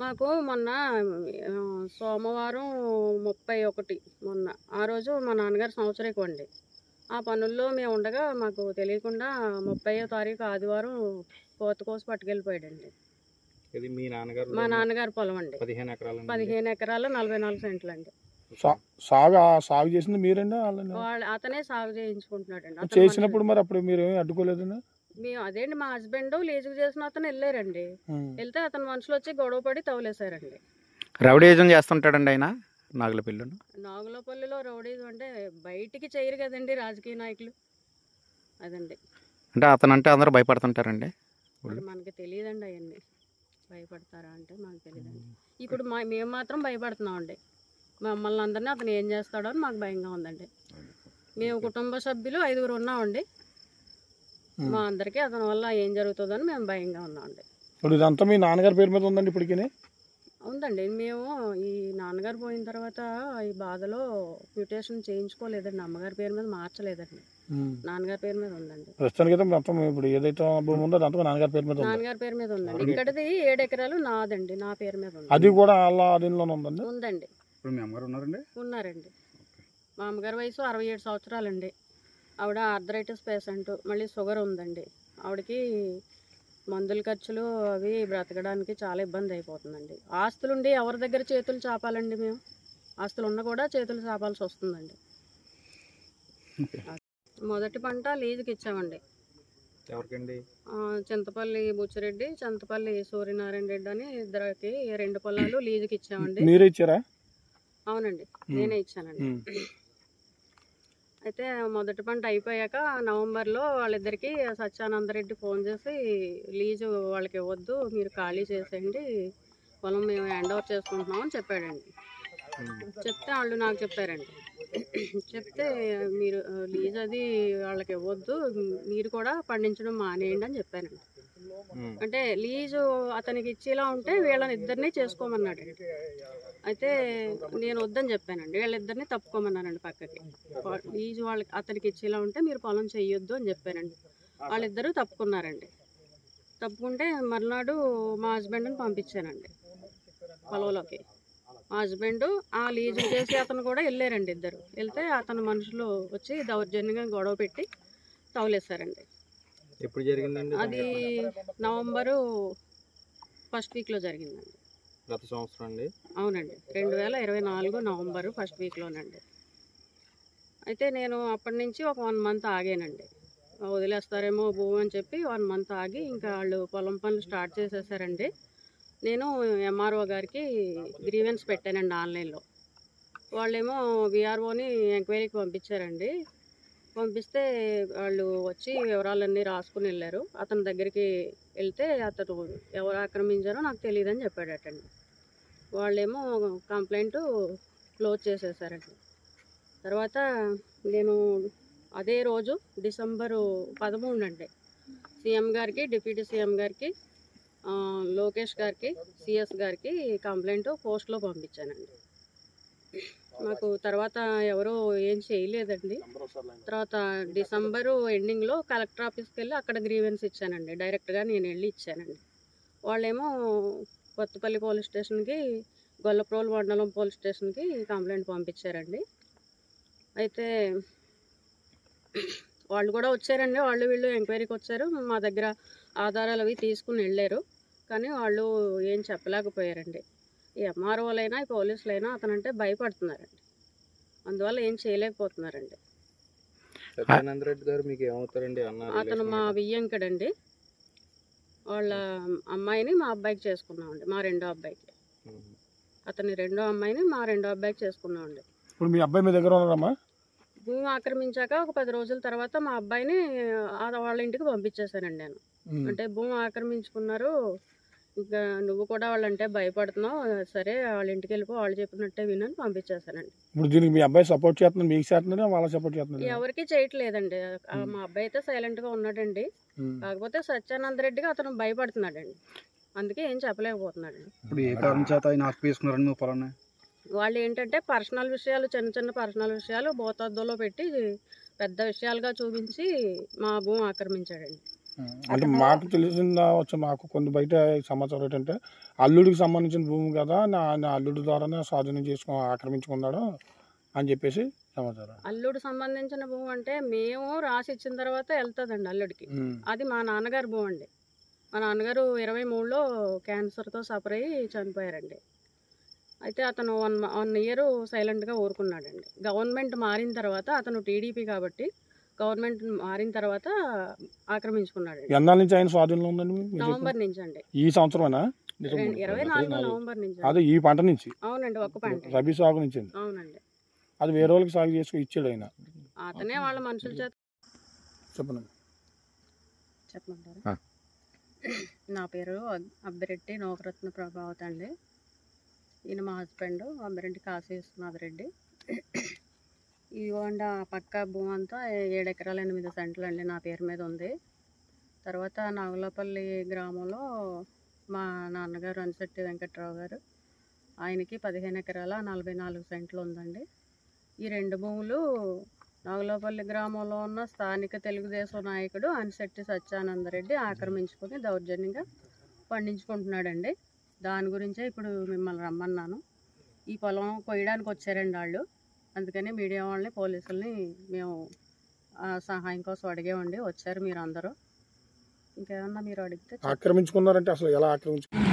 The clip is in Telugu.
మాకు మొన్న సోమవారం 31 మొన్న ఆ రోజు మా నాన్నగారు సంవత్సరీకం అండి. ఆ పనుల్లో మేము ఉండగా మాకు తెలియకుండా 30వ తారీఖు ఆదివారం పోత కోసి పట్టుకెళ్ళిపోయాడండి. ఇది మీ నాన్నగారు మా నాన్నగారి పొలం అండి. 15 ఎకరాలు 15 ఎకరాలు 44 సెంట్లు అండి. సాగు చేసింది మీరండి అతనే సాగు చేయించుకుంటున్నాడండి. చేసినప్పుడు మరి అప్పుడు మీరు ఏమి అడ్డుకోలేదండి? మేము అదేంటి మా హస్బెండ్ లీజుకు చేసిన అతను వెళ్ళారండి. వెళ్తే అతను మనుషులు వచ్చి గొడవ పడి తవ్వులేసారండి. రౌడీజం చేస్తుంటాడండి ఆయన నాగులపల్లిలో రౌడీజం అంటే బయటికి చేయరు కదండి రాజకీయ నాయకులు. అదండి అంటే అతను అంటే అందరూ భయపడుతుంటారండి. మనకి తెలియదండి అవన్నీ భయపడతారా అంటే మనకు తెలియదండి. ఇప్పుడు మేము మాత్రం భయపడుతున్నామండి. మమ్మల్ని అందరినీ అతను ఏం చేస్తాడో అని మాకు భయంగా ఉందండి. మేము కుటుంబ సభ్యులు 5గురు ఉన్నామండి. మా అందరికీ అతని వల్ల ఏం జరుగుతుందని మేము భయంగా ఉన్నామండి. ఇప్పుడు ఇదంతా మీ నాన్నగారి పేరు మీద ఉందండి ఇప్పటికీ? ఉందండి. మేము ఈ నాన్నగారు పోయిన తర్వాత ఈ బాధలో మ్యూటేషన్ చేయించుకోలేదండి. అమ్మగారి పేరు మీద మార్చలేదండి. నాన్నగారి పేరు మీద ఉందండి. ప్రస్తుతానికి మొత్తం ఇప్పుడు ఏదైతే భూమి ఉందో అదంతా నాన్నగారి పేరు మీద నాన్నగారి పేరు మీద ఉందండి. ఇక్కడది 7 ఎకరాలు నాదండి, నా పేరు మీద ఉంది. అది కూడా వాళ్ళ ఆధీనంలోనే ఉందండి. ఉందండి. ఇప్పుడు మీ అమ్మగారు ఉన్నారండి? ఉన్నారండి. మా అమ్మగారి వయసు 67 సంవత్సరాలండి. ఆవిడ ఆర్థరైటిస్ పేషెంట్, మళ్ళీ షుగర్ ఉందండి. ఆవిడకి మందుల ఖర్చులు అవి బ్రతకడానికి చాలా ఇబ్బంది అయిపోతుందండి. ఆస్తులుండి ఎవరి దగ్గర చేతులు చాపాలండి? మేము ఆస్తులు ఉన్నా కూడా చేతులు చాపాల్సి వస్తుందండి. మొదటి పంట లీజుకి ఇచ్చామండి. ఎవరికండి? చింతపల్లి బుచ్చిరెడ్డి, చింతపల్లి సూర్యనారాయణ రెడ్డి అని ఇద్దరికి 2 పొలాలు లీజుకి ఇచ్చామండి. మీరే ఇచ్చారా? అవునండి, నేనే ఇచ్చానండి. అయితే మొదటి పంట అయిపోయాక నవంబర్లో వాళ్ళిద్దరికి సత్యానందరెడ్డి ఫోన్ చేసి లీజు వాళ్ళకి ఇవ్వద్దు, మీరు ఖాళీ చేసేయండి, పొలం మేము హ్యాండ్ ఓవర్ చేసుకుంటున్నామని చెప్పాడండి. చెప్తే వాళ్ళు నాకు చెప్పారండి. చెప్తే మీరు లీజ్ అది వాళ్ళకి ఇవ్వద్దు, మీరు కూడా పండించడం మానేయండి అని చెప్పానండి. అంటే లీజు అతనికి ఇచ్చేలా ఉంటే వీళ్ళని ఇద్దరిని చేసుకోమన్నాడు. అయితే నేను వద్దని చెప్పానండి. వీళ్ళిద్దరిని తప్పుకోమన్నానండి పక్కకి. లీజు వాళ్ళకి అతనికి ఇచ్చేలా ఉంటే మీరు పొలం చెయ్యొద్దు అని చెప్పానండి. వాళ్ళిద్దరూ తప్పుకున్నారండి. తప్పుకుంటే మర్నాడు మా హస్బెండ్ని పంపించానండి పొలంలోకి. మా హస్బెండ్ ఆ లీజు చేసి అతను కూడా వెళ్ళారండి. ఇద్దరు వెళ్తే అతను మనుషులు వచ్చి దౌర్జన్యంగా గొడవ పెట్టి తవ్వులేసారండి. ఎప్పుడు జరిగిందండి అది నవంబరు 1st వీక్లో జరిగిందండి. గత సంవత్సరం అండి? అవునండి, 2024 నవంబరు 1st వీక్లోనండి. అయితే నేను అప్పటి నుంచి ఒక 1 మంత్ ఆగానండి. వదిలేస్తారేమో భూమి అని చెప్పి 1 మంత్ ఆగి ఇంకా వాళ్ళు పొలం పనులు స్టార్ట్ చేసేసారండి. నేను ఎంఆర్ఓ గారికి గ్రీవెన్స్ పెట్టానండి ఆన్లైన్లో. వాళ్ళేమో విఆర్ఓని ఎంక్వైరీకి పంపించారండి. పంపిస్తే వాళ్ళు వచ్చి వివరాలన్నీ రాసుకుని వెళ్ళారు. అతని దగ్గరికి వెళ్తే అతను ఎవరు ఆక్రమించారో నాకు తెలియదని చెప్పాడటండి. వాళ్ళేమో కంప్లైంట్ క్లోజ్ చేసేసారండి. తర్వాత నేను అదే రోజు డిసెంబరు 13 అండి సీఎం గారికి, డిప్యూటీ సీఎం గారికి, లోకేష్ గారికి, సిఎస్ గారికి కంప్లైంట్ పోస్ట్లో పంపించానండి. మాకు తర్వాత ఎవరో ఏం చేయలేదండి. తర్వాత డిసెంబరు ఎండింగ్లో కలెక్టర్ ఆఫీస్కి వెళ్ళి అక్కడ గ్రీవెన్స్ ఇచ్చానండి. డైరెక్ట్గా నేను వెళ్ళి ఇచ్చానండి. వాళ్ళేమో కొత్తపల్లి పోలీస్ స్టేషన్కి, గొల్లప్రోలు మండలం పోలీస్ స్టేషన్కి కంప్లైంట్ పంపించారండి. అయితే వాళ్ళు కూడా వచ్చారండి. వాళ్ళు వీళ్ళు ఎంక్వైరీకి వచ్చారు. మా దగ్గర ఆధారాలు అవి తీసుకుని వెళ్ళారు. కానీ వాళ్ళు ఏం చెప్పలేకపోయారండి. ఈ ఎంఆర్ఓలైనా ఈ పోలీసులైనా అతనంటే భయపడుతున్నారండి. అందువల్ల ఏం చేయలేకపోతున్నారండి. సత్యానందరెడ్డి గారు మీకు ఏమవుతారండి? అతను మా బియ్యంకడండి. వాళ్ళ అమ్మాయిని మా అబ్బాయికి చేసుకున్నామండి, మా రెండో అబ్బాయికి. అతని రెండో అమ్మాయిని మా రెండో అబ్బాయికి చేసుకున్నామండి. ఇప్పుడు మీ అబ్బాయి మీ దగ్గర ఉన్నారమ్మా? భూమి ఆక్రమించాక ఒక 10 రోజుల తర్వాత మా అబ్బాయిని వాళ్ళ ఇంటికి పంపించేశానండి నేను. అంటే భూమి ఆక్రమించుకున్నారు, ఇంకా నువ్వు కూడా వాళ్ళంటే భయపడుతున్నావు, సరే వాళ్ళ ఇంటికి వెళ్ళిపో, వాళ్ళు చెప్పినట్టే వినని పంపించేశానండి. ఇప్పుడు దీనికి మీ అబ్బాయి సపోర్ట్ చేస్తున్నారు, మీకు చేస్తున్నారా వాళ్ళ సపోర్ట్ చేస్తున్నారు? ఎవరికి చేయట్లేదండి. మా అబ్బాయి అయితే సైలెంట్గా ఉన్నాడండి. కాకపోతే సత్యానందరెడ్డిగా అతను భయపడుతున్నాడండి. అందుకే ఏం చెప్పలేకపోతున్నాడండి. ఇప్పుడు ఏ కారణం చేత ఆయన ఆక్రమించుకున్నారని మీ పొలాన్ని? వాళ్ళు ఏంటంటే పర్సనల్ విషయాలు, చిన్న చిన్న పర్సనల్ విషయాలు భూతద్దంలో పెట్టి పెద్ద విషయాలుగా చూపించి మా భూమి ఆక్రమించాడండి. అంటే మాకు తెలిసిన వచ్చి మాకు కొన్ని బయట సమాచారం ఏంటంటే అల్లుడికి సంబంధించిన భూమి కదా నా అల్లుడి ద్వారానే స్వాధీనం ఆక్రమించుకున్నాడు అని చెప్పేసి సమాచారం. అల్లుడు సంబంధించిన భూమి అంటే మేము రాసి ఇచ్చిన తర్వాత వెళ్తుందండి అల్లుడికి. అది మా నాన్నగారు భూమి అండి. మా నాన్నగారు 23లో క్యాన్సర్తో సఫర్ అయ్యి చనిపోయారండి. అయితే అతను 1 ఇయర్ సైలెంట్గా ఊరుకున్నాడండి. గవర్నమెంట్ మారిన తర్వాత అతను టీడీపీ కాబట్టి గవర్నమెంట్ మారిన తర్వాత ఆక్రమించుకున్నాడండి. ఎన్నాళ్ళ నుంచి ఆయన స్వాధీనంలో ఉందండి? నవంబర్ నుంచి అండి. ఈ సంవత్సరమేనా? 24 నవంబర్ నుంచి. అదే ఈ పంట నుంచి? అవునండి, ఒక్క పంట. రబీ సాగు నుంచి? అవునండి. అది వేరే వాళ్ళకి సాగు చేసుకుని ఇచ్చాడు ఆయన. అతనే వాళ్ళ మనుషుల చేత. చెప్పమంటారా? నా పేరు అబ్బిరెడ్డి నోకరత్న ప్రభావత్ అండి. ఈయన మా హస్బెండ్ అబ్బిరెడ్డి కాశీ విశ్వనాథ్ రెడ్డి. ఇవ్వండి ఆ పక్క భూమి అంతా 7 ఎకరాల 8 సెంట్లు అండి నా పేరు మీద ఉంది. తర్వాత నాగులపల్లి గ్రామంలో మా నాన్నగారు అనిశెట్టి వెంకట్రావు గారు, ఆయనకి 15 ఎకరాల 44 సెంట్లు ఉందండి. ఈ 2 భూములు నాగులపల్లి గ్రామంలో ఉన్న స్థానిక తెలుగుదేశం నాయకుడు అనిశెట్టి సత్యానందరెడ్డి ఆక్రమించుకొని దౌర్జన్యంగా పండించుకుంటున్నాడండి. దాని గురించే ఇప్పుడు మిమ్మల్ని రమ్మన్నాను. ఈ పొలం కొయ్యడానికి వచ్చారండి వాళ్ళు. అందుకని మీడియా వాళ్ళని, పోలీసుల్ని మేము సహాయం కోసం అడిగామండి. వచ్చారు మీరు అందరూ. ఇంకేమన్నా మీరు అడిగితే. ఆక్రమించుకున్నారంటే అసలు ఎలా ఆక్రమించుకున్నారు?